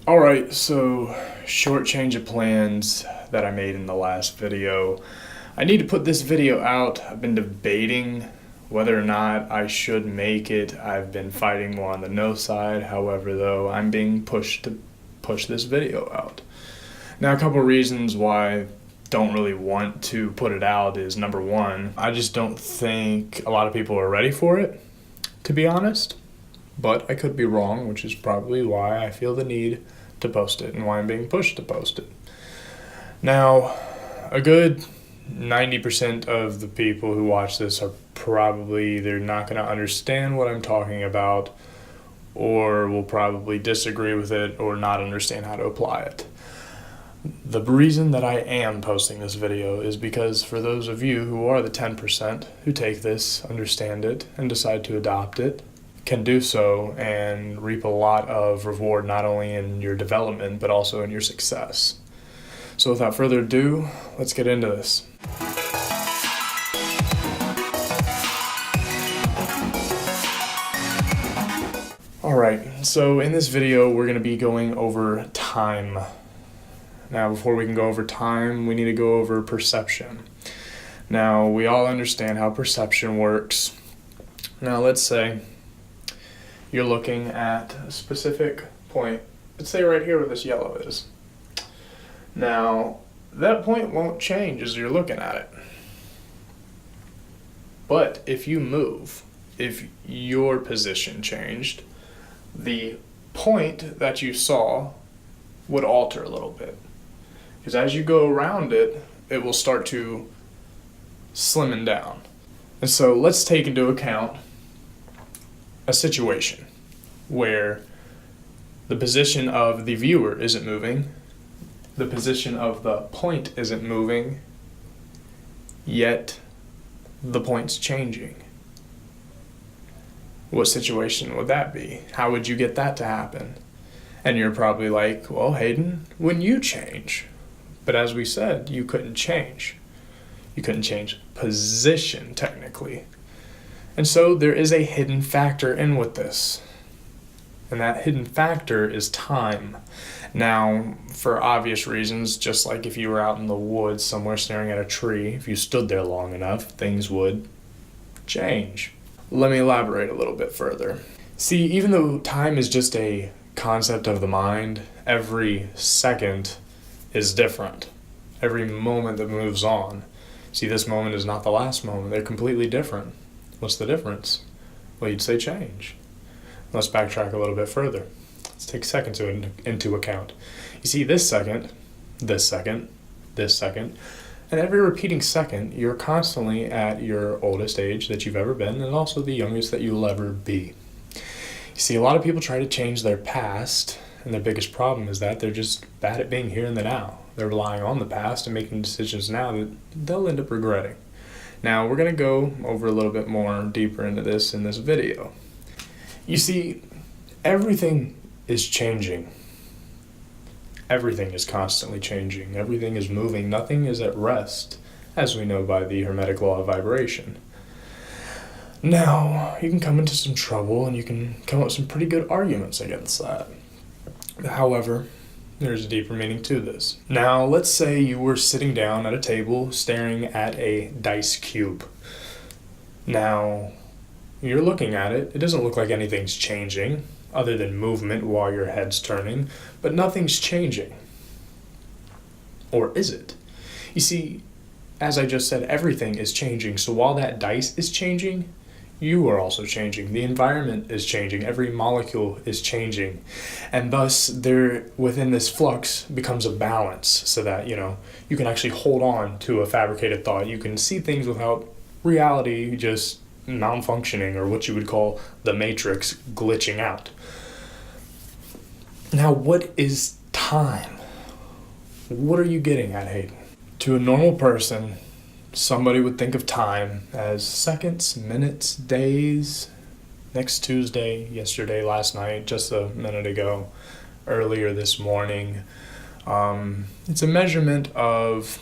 Alright, so short change of plans that I made in the last video. I need to put this video out. I've been debating whether or not I should make it. I've been fighting more on the no side. However, though, I'm being pushed to push this video out. Now, a couple reasons why I don't really want to put it out is, number one, I just don't think a lot of people are ready for it, to be honest. But I could be wrong, which is probably why I feel the need to post it and why I'm being pushed to post it. Now, a good 90% of the people who watch this are probably either not going to understand what I'm talking about or will probably disagree with it or not understand how to apply it. The reason that I am posting this video is because for those of you who are the 10% who take this, understand it, and decide to adopt it, can do so and reap a lot of reward not only in your development but also in your success. So without further ado, let's get into this. Alright, so in this video we're going to be going over time. Now before we can go over time, we need to go over perception. Now we all understand how perception works. Now let's say you're looking at a specific point. Let's say right here where this yellow is. Now, that point won't change as you're looking at it. But if you move, if your position changed, the point that you saw would alter a little bit. Because as you go around it, it will start to slimmen down. And so let's take into account a situation where the position of the viewer isn't moving, the position of the point isn't moving, yet the point's changing. What situation would that be? How would you get that to happen? And you're probably like, well, Hayden, when you change. But as we said, you couldn't change. You couldn't change position, technically. And so there is a hidden factor in with this. And that hidden factor is time. Now, for obvious reasons, just like if you were out in the woods somewhere staring at a tree, if you stood there long enough, things would change. Let me elaborate a little bit further. See, even though time is just a concept of the mind, every second is different. Every moment that moves on. See, this moment is not the last moment. They're completely different. What's the difference? Well, you'd say change. Let's backtrack a little bit further. Let's take seconds into account. You see, this second, this second, this second, and every repeating second, you're constantly at your oldest age that you've ever been, and also the youngest that you'll ever be. You see, a lot of people try to change their past, and their biggest problem is that they're just bad at being here in the now. They're relying on the past and making decisions now that they'll end up regretting. Now, we're going to go over a little bit more deeper into this in this video. You see, everything is changing. Everything is constantly changing. Everything is moving. Nothing is at rest, as we know by the Hermetic law of vibration. Now, you can come into some trouble and you can come up with some pretty good arguments against that. However, there's a deeper meaning to this. Now, let's say you were sitting down at a table staring at a dice cube. Now, you're looking at it. It doesn't look like anything's changing, other than movement while your head's turning, but nothing's changing. Or is it? You see, as I just said, everything is changing. So while that dice is changing, you are also changing. The environment is changing. Every molecule is changing. And thus, there within this flux becomes a balance so that, you can actually hold on to a fabricated thought. You can see things without reality just malfunctioning, or what you would call the matrix glitching out. Now, what is time? What are you getting at, Hayden? To a normal person, somebody would think of time as seconds, minutes, days, next Tuesday, yesterday, last night, just a minute ago, earlier this morning. It's a measurement of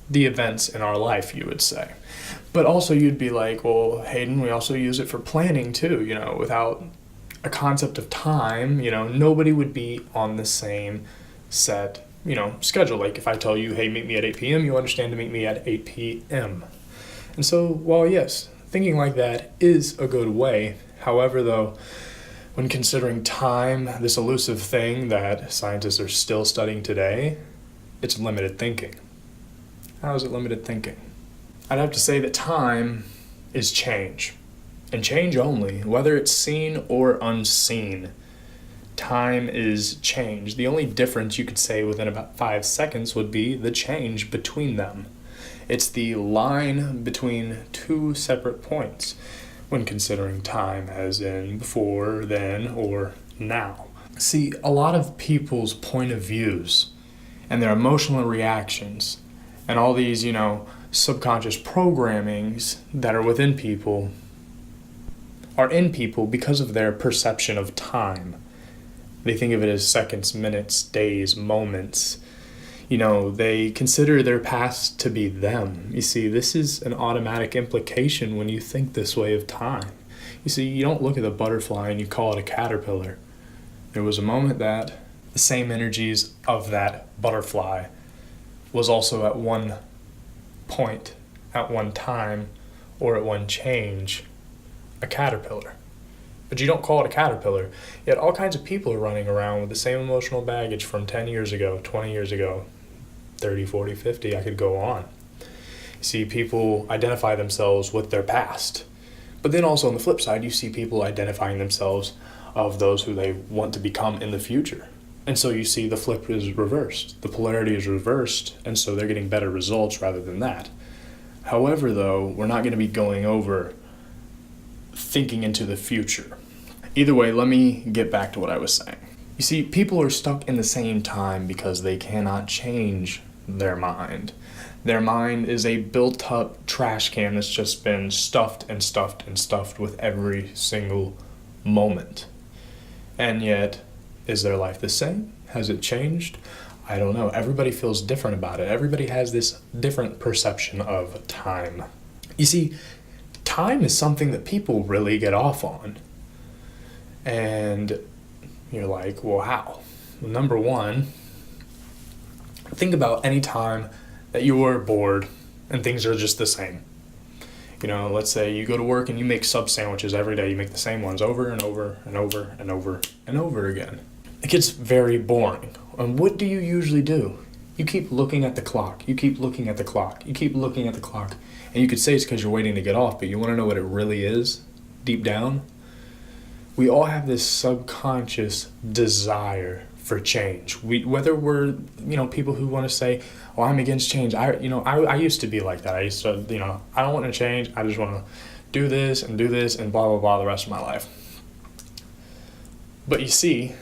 the events in our life, you would say. But also you'd be like, well, Hayden, we also use it for planning too, without a concept of time, nobody would be on the same set, schedule. Like if I tell you, hey, meet me at 8 p.m., you understand to meet me at 8 p.m. And so, while yes, thinking like that is a good way, however, though, when considering time, this elusive thing that scientists are still studying today, it's limited thinking. How is it limited thinking? I'd have to say that time is change, and change only, whether it's seen or unseen. Time is change. The only difference you could say within about 5 seconds would be the change between them. It's the line between two separate points when considering time, as in before, then, or now. See, a lot of people's point of views and their emotional reactions and all these, subconscious programmings that are within people are in people because of their perception of time. They think of it as seconds, minutes, days, moments. They consider their past to be them. You see, this is an automatic implication when you think this way of time. You see, you don't look at the butterfly and you call it a caterpillar. There was a moment that the same energies of that butterfly was also at one point, at one time, or at one change, a caterpillar. But you don't call it a caterpillar. Yet all kinds of people are running around with the same emotional baggage from 10 years ago, 20 years ago, 30, 40, 50, I could go on. You see, people identify themselves with their past. But then also on the flip side, you see people identifying themselves of those who they want to become in the future. And so you see the flip is reversed. The polarity is reversed, and so they're getting better results rather than that. However, though, we're not going to be going over thinking into the future. Either way, let me get back to what I was saying. You see, people are stuck in the same time because they cannot change their mind. Their mind is a built-up trash can that's just been stuffed and stuffed and stuffed with every single moment. And yet, is their life the same? Has it changed? I don't know. Everybody feels different about it. Everybody has this different perception of time. You see, time is something that people really get off on. And you're like, well, how? Well, number one, think about any time that you were bored and things are just the same. Let's say you go to work and you make sub sandwiches every day. You make the same ones over and over and over and over and over again. It gets very boring. And what do you usually do? You keep looking at the clock. You keep looking at the clock. You keep looking at the clock. And you could say it's because you're waiting to get off, but you want to know what it really is deep down? We all have this subconscious desire for change. Whether we're, people who want to say, "Oh, I'm against change." I used to be like that. I used to, I don't want to change. I just want to do this and blah, blah, blah the rest of my life. But you see,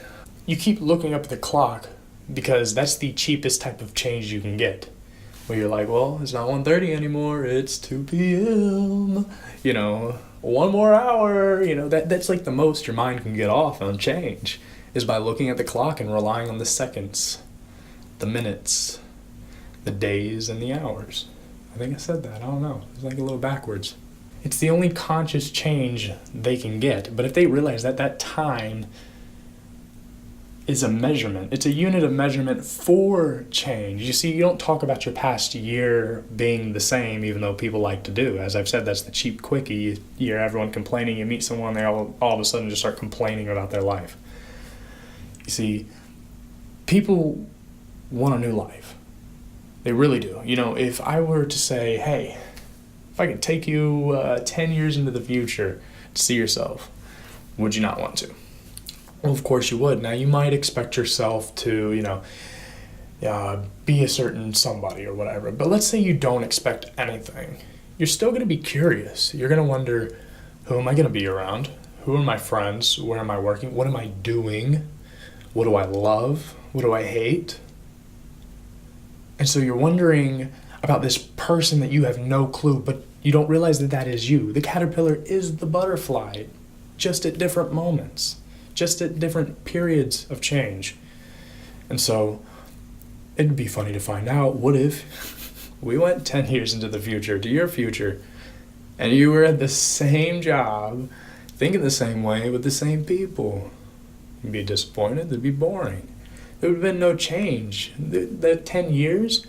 you keep looking up at the clock because that's the cheapest type of change you can get. Where you're like, well, it's not 1:30 anymore, it's 2 p.m., 1 more hour, that's like the most your mind can get off on change, is by looking at the clock and relying on the seconds, the minutes, the days, and the hours. I think I said that, I don't know, it's like a little backwards. It's the only conscious change they can get, but if they realize that time is a measurement. It's a unit of measurement for change. You see, you don't talk about your past year being the same, even though people like to do. As I've said, that's the cheap quickie. You hear everyone complaining. You meet someone, they all of a sudden just start complaining about their life. You see, people want a new life. They really do. If I were to say, hey, if I could take you 10 years into the future to see yourself, would you not want to? Well, of course you would. Now, you might expect yourself to, be a certain somebody or whatever. But let's say you don't expect anything. You're still going to be curious. You're going to wonder, who am I going to be around? Who are my friends? Where am I working? What am I doing? What do I love? What do I hate? And so you're wondering about this person that you have no clue, but you don't realize that is you. The caterpillar is the butterfly, just at different moments. Just at different periods of change. And so it'd be funny to find out, what if we went 10 years into the future, to your future, and you were at the same job thinking the same way with the same people. You'd be disappointed, it'd be boring. There would have been no change. That 10 years,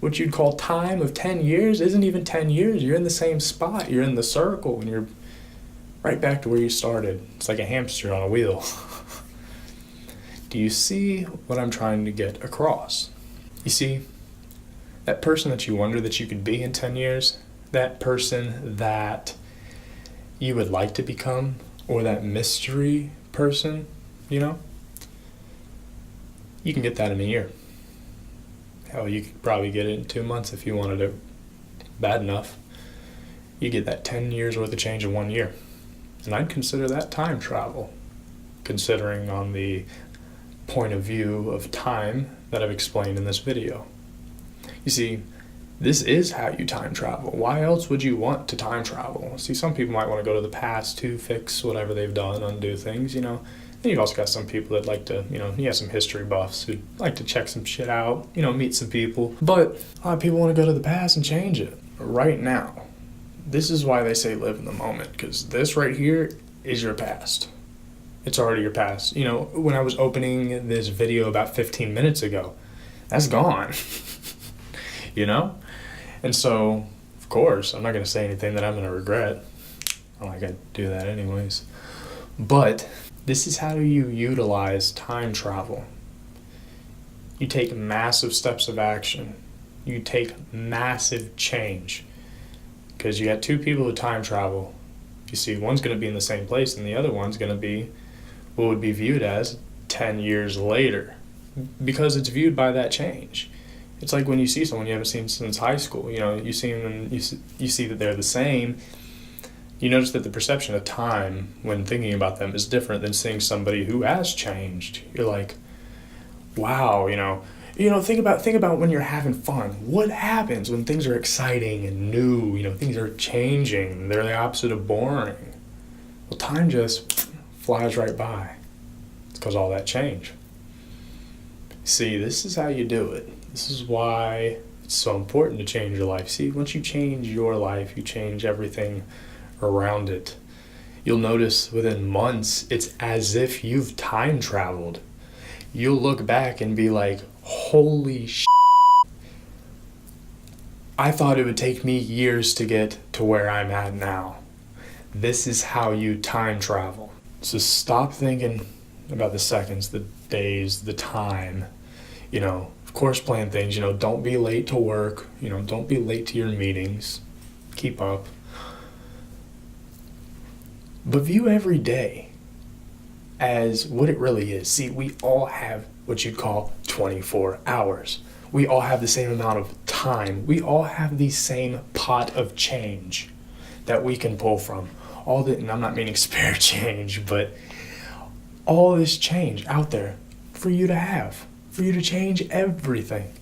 what you'd call time of 10 years, isn't even 10 years. You're in the same spot. You're in the circle, and you're right back to where you started. It's like a hamster on a wheel. Do you see what I'm trying to get across? You see, that person that you wonder that you could be in 10 years, that person that you would like to become, or that mystery person, you know, you can get that in a year. Hell, you could probably get it in 2 months if you wanted it bad enough. You get that 10 years worth of change in 1 year. And I'd consider that time travel, considering on the point of view of time that I've explained in this video. You see, this is how you time travel. Why else would you want to time travel? See, some people might want to go to the past to fix whatever they've done, undo things, you know. Then you've also got some people that like to, you know, you have some history buffs who like to check some shit out, you know, meet some people. But a lot of people want to go to the past and change it right now. This is why they say live in the moment, because this right here is your past. It's already your past. You know, when I was opening this video about 15 minutes ago, that's gone. You know? And so, of course, I'm not going to say anything that I'm going to regret. I like I do that anyways. But this is how you utilize time travel. You take massive steps of action. You take massive change. Because you got two people who time travel. You see, one's going to be in the same place and the other one's going to be what would be viewed as 10 years later. Because it's viewed by that change. It's like when you see someone you haven't seen since high school. You know, you see them and you see that they're the same. You notice that the perception of time when thinking about them is different than seeing somebody who has changed. You're like, wow, you know, think about when you're having fun. What happens when things are exciting and new? You know, things are changing. They're the opposite of boring. Well, time just flies right by. It's because all that change. See, this is how you do it. This is why it's so important to change your life. See, once you change your life, you change everything around it. You'll notice within months, it's as if you've time traveled. You'll look back and be like, holy shit. I thought it would take me years to get to where I'm at now. This is how you time travel. So stop thinking about the seconds, the days, the time. You know, of course, plan things. You know, don't be late to work. You know, don't be late to your meetings. Keep up. But view every day as what it really is. See, we all have what you'd call 24 hours. We all have the same amount of time. We all have the same pot of change that we can pull from. And I'm not meaning spare change, but all this change out there for you to have, for you to change everything.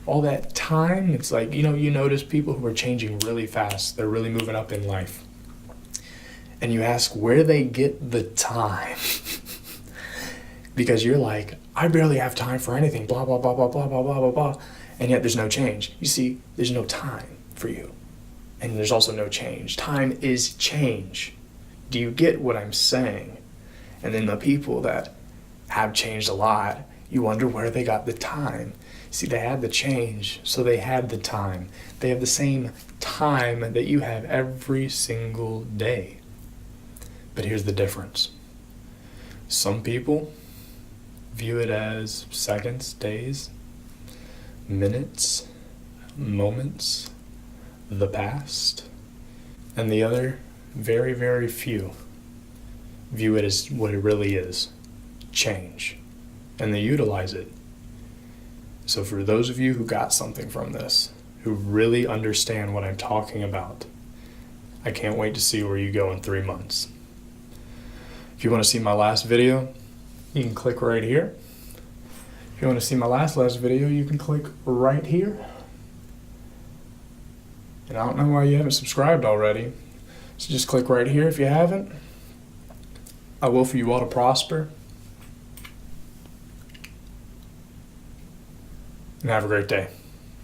All that time, it's like, you know, you notice people who are changing really fast. They're really moving up in life. And you ask where they get the time. Because you're like, I barely have time for anything, blah, blah, blah, blah, blah, blah, blah, blah, blah. And yet there's no change. You see, there's no time for you. And there's also no change. Time is change. Do you get what I'm saying? And then the people that have changed a lot, you wonder where they got the time. See, they had the change, so they had the time. They have the same time that you have every single day. But here's the difference. Some people view it as seconds, days, minutes, moments, the past. And the other, very, very few, view it as what it really is, change. And they utilize it. So for those of you who got something from this, who really understand what I'm talking about, I can't wait to see where you go in 3 months. If you want to see my last video, you can click right here. If you want to see my last video, you can click right here. And I don't know why you haven't subscribed already. So just click right here if you haven't. I will for you all to prosper. And have a great day.